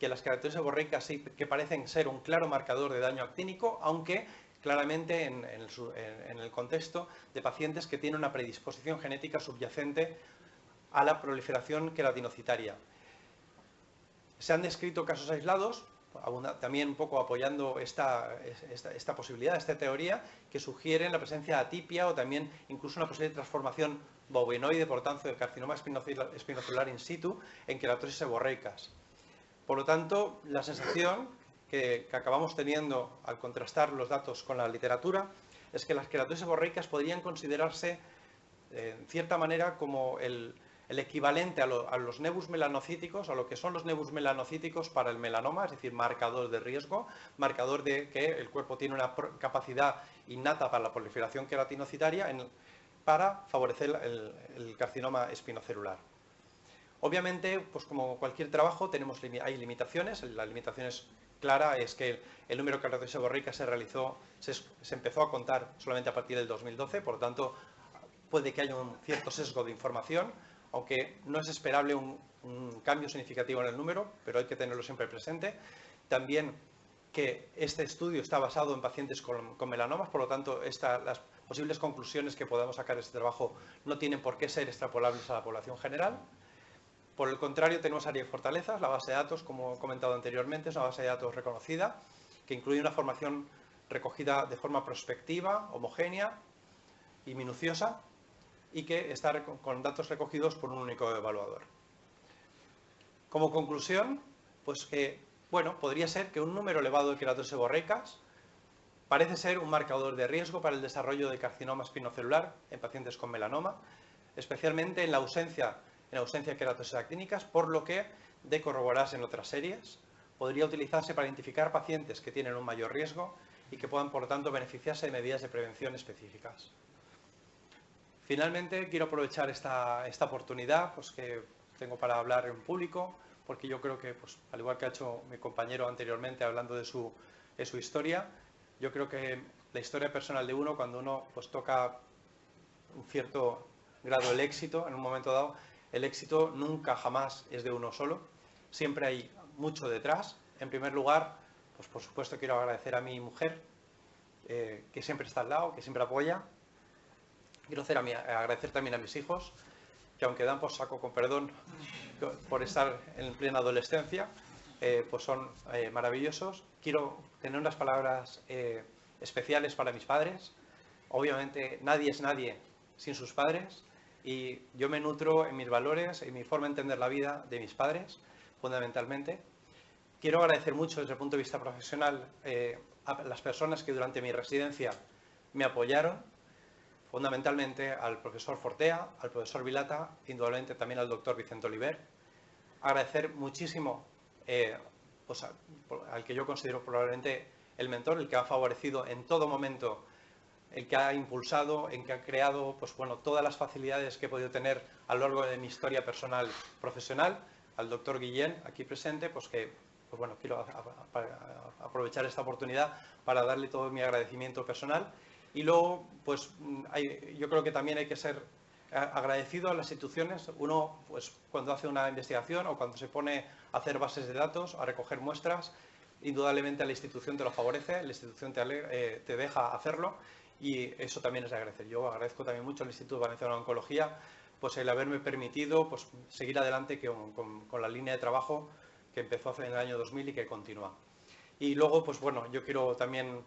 S4: que las queratosis seborreicas sí que parecen ser un claro marcador de daño actínico, aunque claramente en el contexto de pacientes que tienen una predisposición genética subyacente a la proliferación queratinocitaria. Se han descrito casos aislados, también un poco apoyando esta posibilidad, esta teoría, que sugieren la presencia de atipia o también incluso una posible transformación bovinoide, por tanto, de carcinoma espinocelular in situ en queratosis seborreicas. Por lo tanto, la sensación que acabamos teniendo al contrastar los datos con la literatura es que las queratosis seborreicas podrían considerarse, en cierta manera, como el equivalente a los nebus melanocíticos, a lo que son los nebus melanocíticos para el melanoma, es decir, marcador de riesgo, marcador de que el cuerpo tiene una capacidad innata para la proliferación queratinocitaria para favorecer el carcinoma espinocelular. Obviamente, pues como cualquier trabajo, hay limitaciones. La limitación es clara, es que el número de queratosis seborreicas se empezó a contar solamente a partir del 2012, por lo tanto, puede que haya un cierto sesgo de información, aunque no es esperable un cambio significativo en el número, pero hay que tenerlo siempre presente. También que este estudio está basado en pacientes con melanomas, por lo tanto, las posibles conclusiones que podamos sacar de este trabajo no tienen por qué ser extrapolables a la población general. Por el contrario, tenemos área de fortalezas. La base de datos, como he comentado anteriormente, es una base de datos reconocida, que incluye una formación recogida de forma prospectiva, homogénea y minuciosa, y que está con datos recogidos por un único evaluador. Como conclusión, pues que, bueno, podría ser que un número elevado de queratosis seborreicas parece ser un marcador de riesgo para el desarrollo de carcinoma espinocelular en pacientes con melanoma, especialmente en la ausencia de queratosis actínicas, por lo que de corroborarse en otras series, podría utilizarse para identificar pacientes que tienen un mayor riesgo y que puedan, por lo tanto, beneficiarse de medidas de prevención específicas. Finalmente, quiero aprovechar esta oportunidad pues, que tengo para hablar en público, porque yo creo que, pues, al igual que ha hecho mi compañero anteriormente hablando de su historia, yo creo que la historia personal de uno, cuando uno pues, toca un cierto grado del éxito, en un momento dado, el éxito nunca jamás es de uno solo, siempre hay mucho detrás. En primer lugar, pues por supuesto quiero agradecer a mi mujer, que siempre está al lado, que siempre apoya. Quiero agradecer también a mis hijos, que aunque dan por saco, con perdón, por estar en plena adolescencia, pues son maravillosos. Quiero tener unas palabras especiales para mis padres. Obviamente nadie es nadie sin sus padres y yo me nutro en mis valores, en mi forma de entender la vida de mis padres, fundamentalmente. Quiero agradecer mucho desde el punto de vista profesional a las personas que durante mi residencia me apoyaron, fundamentalmente al profesor Fortea, al profesor Vilata, indudablemente también al doctor Vicente Oliver. Agradecer muchísimo pues al que yo considero probablemente el mentor, el que ha favorecido en todo momento, el que ha impulsado, el que ha creado pues, bueno, todas las facilidades que he podido tener a lo largo de mi historia personal profesional, al doctor Guillén, aquí presente, pues que pues, bueno, quiero aprovechar esta oportunidad para darle todo mi agradecimiento personal. Y luego, pues yo creo que también hay que ser agradecido a las instituciones. Uno, pues cuando hace una investigación o cuando se pone a hacer bases de datos, a recoger muestras, indudablemente la institución te lo favorece, la institución te deja hacerlo y eso también es de agradecer. Yo agradezco también mucho al Instituto Valenciano de Oncología pues el haberme permitido pues, seguir adelante con la línea de trabajo que empezó en el año 2000 y que continúa. Y luego, pues bueno, yo quiero también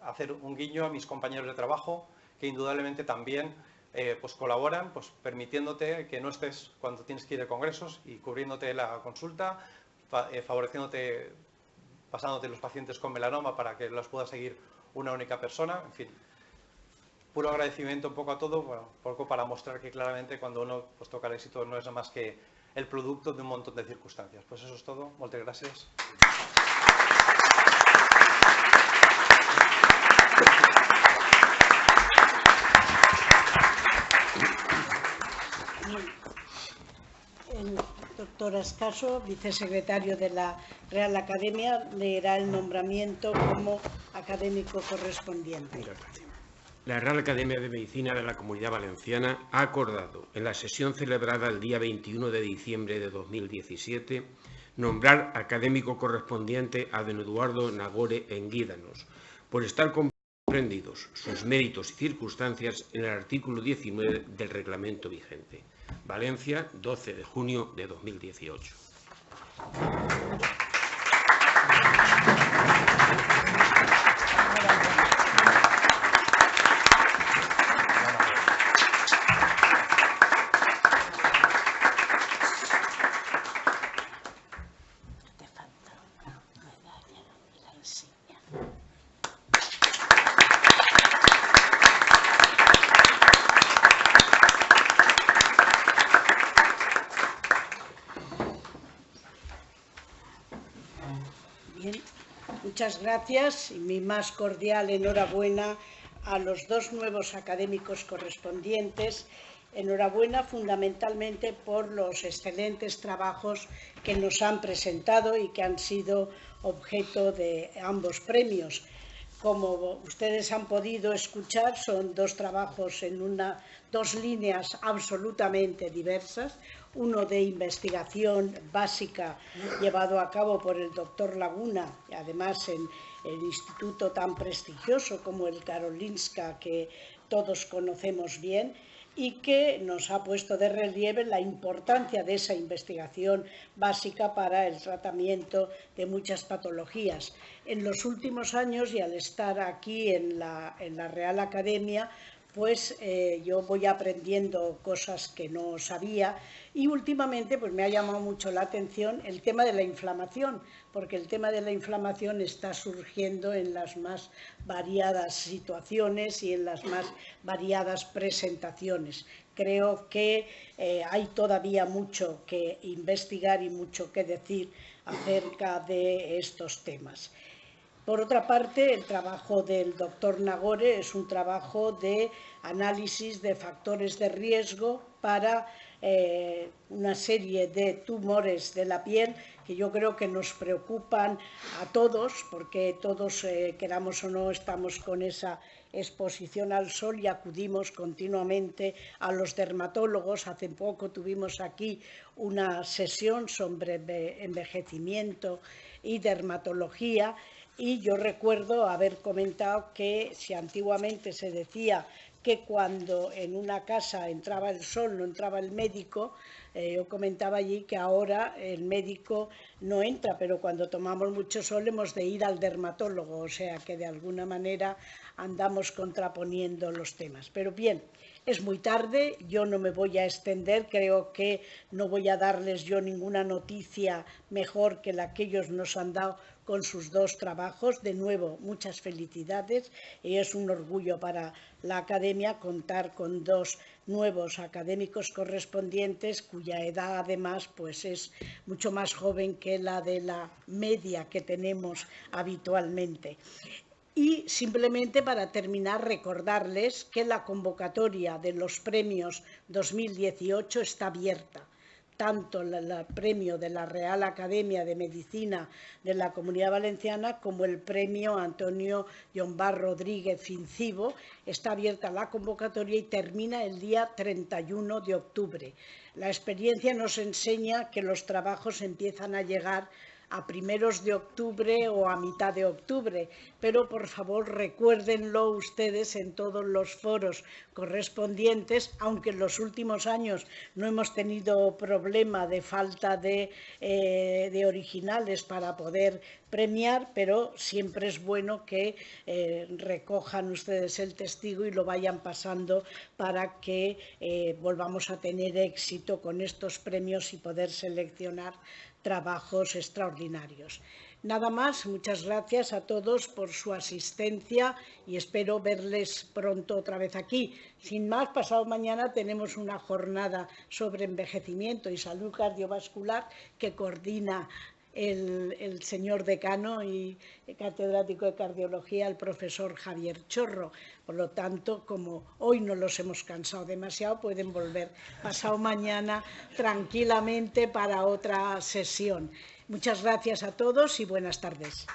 S4: hacer un guiño a mis compañeros de trabajo que indudablemente también pues colaboran, pues permitiéndote que no estés cuando tienes que ir a congresos y cubriéndote la consulta, favoreciéndote, pasándote los pacientes con melanoma para que los pueda seguir una única persona, en fin. Puro agradecimiento un poco a todo, bueno, un poco para mostrar que claramente cuando uno pues, toca el éxito no es nada más que el producto de un montón de circunstancias. Pues eso es todo. Muchas gracias.
S1: El doctor Ascaso, vicesecretario de la Real Academia, leerá el nombramiento como académico correspondiente.
S2: La Real Academia de Medicina de la Comunidad Valenciana ha acordado, en la sesión celebrada el día 21 de diciembre de 2017, nombrar académico correspondiente a don Eduardo Nagore Enguídanos, por estar comprendidos sus méritos y circunstancias en el artículo 19 del reglamento vigente. Valencia, 12 de junio de 2018.
S1: Muchas gracias y mi más cordial enhorabuena a los dos nuevos académicos correspondientes. Enhorabuena fundamentalmente por los excelentes trabajos que nos han presentado y que han sido objeto de ambos premios. Como ustedes han podido escuchar, son dos trabajos en dos líneas absolutamente diversas. Uno de investigación básica llevado a cabo por el doctor Laguna, además en el instituto tan prestigioso como el Karolinska, que todos conocemos bien, y que nos ha puesto de relieve la importancia de esa investigación básica para el tratamiento de muchas patologías. En los últimos años, y al estar aquí en la Real Academia, pues yo voy aprendiendo cosas que no sabía y últimamente pues me ha llamado mucho la atención el tema de la inflamación, porque el tema de la inflamación está surgiendo en las más variadas situaciones y en las más variadas presentaciones. Creo que hay todavía mucho que investigar y mucho que decir acerca de estos temas. Por otra parte, el trabajo del doctor Nagore es un trabajo de análisis de factores de riesgo para una serie de tumores de la piel que yo creo que nos preocupan a todos, porque todos, queramos o no, estamos con esa exposición al sol y acudimos continuamente a los dermatólogos. Hace poco tuvimos aquí una sesión sobre envejecimiento y dermatología, y yo recuerdo haber comentado que si antiguamente se decía que cuando en una casa entraba el sol no entraba el médico, yo comentaba allí que ahora el médico no entra, pero cuando tomamos mucho sol hemos de ir al dermatólogo, o sea que de alguna manera andamos contraponiendo los temas. Pero bien, es muy tarde, yo no me voy a extender, creo que no voy a darles yo ninguna noticia mejor que la que ellos nos han dado con sus dos trabajos. De nuevo, muchas felicidades, y es un orgullo para la Academia contar con dos nuevos académicos correspondientes cuya edad además pues es mucho más joven que la de la media que tenemos habitualmente. Y simplemente para terminar, recordarles que la convocatoria de los premios 2018 está abierta. Tanto el premio de la Real Academia de Medicina de la Comunidad Valenciana como el premio Antonio Llombart Rodríguez Fincibo. Está abierta la convocatoria y termina el día 31 de octubre. La experiencia nos enseña que los trabajos empiezan a llegar a primeros de octubre o a mitad de octubre, pero por favor recuérdenlo ustedes en todos los foros correspondientes, aunque en los últimos años no hemos tenido problema de falta de originales para poder premiar, pero siempre es bueno que recojan ustedes el testigo y lo vayan pasando para que volvamos a tener éxito con estos premios y poder seleccionar trabajos extraordinarios. Nada más, muchas gracias a todos por su asistencia y espero verles pronto otra vez aquí. Sin más, pasado mañana tenemos una jornada sobre envejecimiento y salud cardiovascular que coordina el señor decano y catedrático de cardiología, el profesor Javier Chorro. Por lo tanto, como hoy no los hemos cansado demasiado, pueden volver pasado mañana tranquilamente para otra sesión. Muchas gracias a todos y buenas tardes.